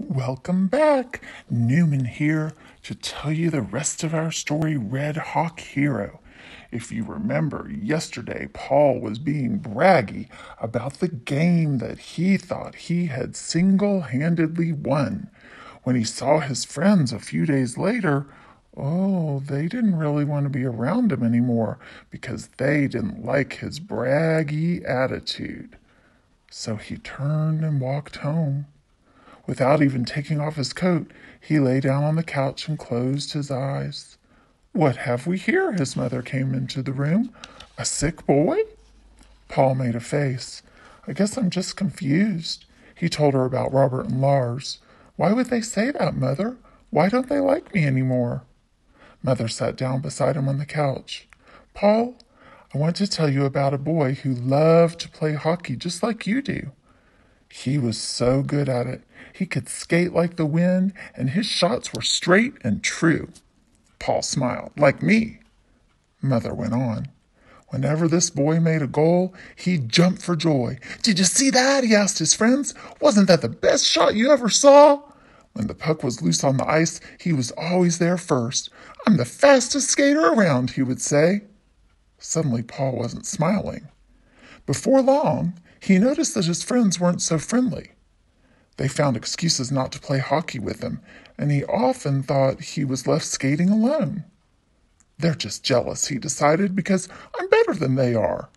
Welcome back. Newman here to tell you the rest of our story, Red Hawk Hero. If you remember, yesterday Paul was being braggy about the game that he thought he had single-handedly won. When he saw his friends a few days later, they didn't really want to be around him anymore because they didn't like his braggy attitude. So he turned and walked home. Without even taking off his coat, he lay down on the couch and closed his eyes. "What have we here?" his mother came into the room. "A sick boy?" Paul made a face. "I guess I'm just confused." He told her about Robert and Lars. "Why would they say that, Mother? Why don't they like me anymore?" Mother sat down beside him on the couch. "Paul, I want to tell you about a boy who loved to play hockey just like you do. He was so good at it. He could skate like the wind, and his shots were straight and true." Paul smiled. "Like me." Mother went on. "Whenever this boy made a goal, he'd jump for joy. 'Did you see that?' he asked his friends. 'Wasn't that the best shot you ever saw?' When the puck was loose on the ice, he was always there first. 'I'm the fastest skater around,' he would say." Suddenly, Paul wasn't smiling. Before long, he noticed that his friends weren't so friendly. They found excuses not to play hockey with him, and he often thought he was left skating alone. "They're just jealous," he decided, "because I'm better than they are."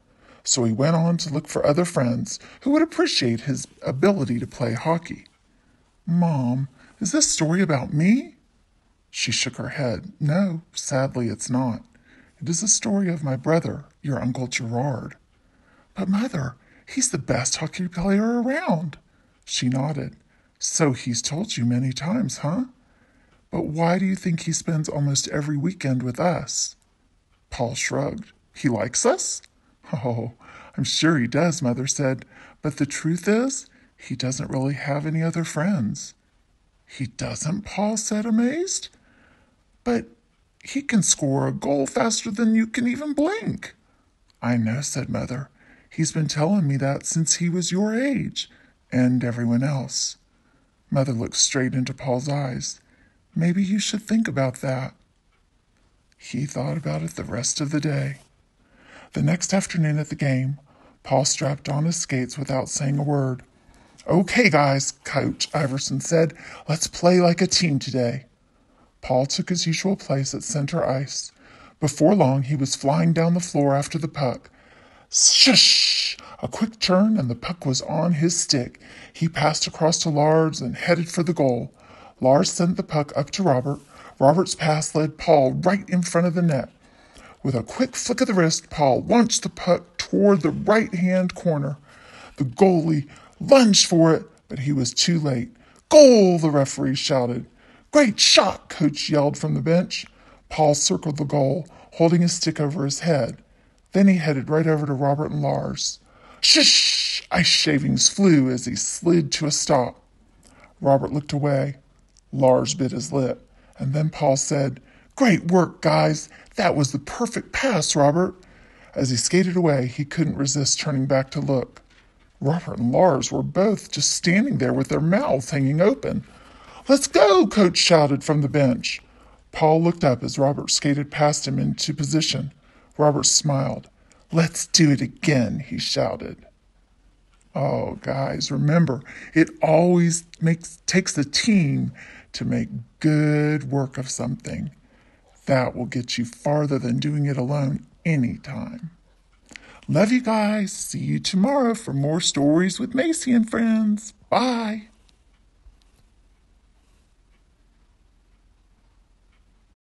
So he went on to look for other friends who would appreciate his ability to play hockey. "Mom, is this story about me?" She shook her head. "No, sadly it's not. It is a story of my brother, your Uncle Gerard." "But Mother, he's the best hockey player around." She nodded. "So he's told you many times, huh? But why do you think he spends almost every weekend with us?" Paul shrugged. "He likes us?" "Oh, I'm sure he does," Mother said. "But the truth is, he doesn't really have any other friends." "He doesn't?" Paul said, amazed. "But he can score a goal faster than you can even blink." "I know," said Mother. "He's been telling me that since he was your age, and everyone else." Mother looked straight into Paul's eyes. "Maybe you should think about that." He thought about it the rest of the day. The next afternoon at the game, Paul strapped on his skates without saying a word. "Okay, guys," Coach Iverson said. "Let's play like a team today." Paul took his usual place at center ice. Before long, he was flying down the floor after the puck. Shush! A quick turn, and the puck was on his stick. He passed across to Lars and headed for the goal. Lars sent the puck up to Robert. Robert's pass led Paul right in front of the net. With a quick flick of the wrist, Paul launched the puck toward the right-hand corner. The goalie lunged for it, but he was too late. "Goal!" the referee shouted. "Great shot!" Coach yelled from the bench. Paul circled the goal, holding his stick over his head. Then he headed right over to Robert and Lars. "Shush!" Ice shavings flew as he slid to a stop. Robert looked away. Lars bit his lip. And then Paul said, "Great work, guys. That was the perfect pass, Robert." As he skated away, he couldn't resist turning back to look. Robert and Lars were both just standing there with their mouths hanging open. "Let's go!" Coach shouted from the bench. Paul looked up as Robert skated past him into position. Robert smiled. "Let's do it again," he shouted. Oh, guys, remember, it always takes a team to make good work of something. That will get you farther than doing it alone anytime. Love you guys. See you tomorrow for more stories with Macy and Friends. Bye.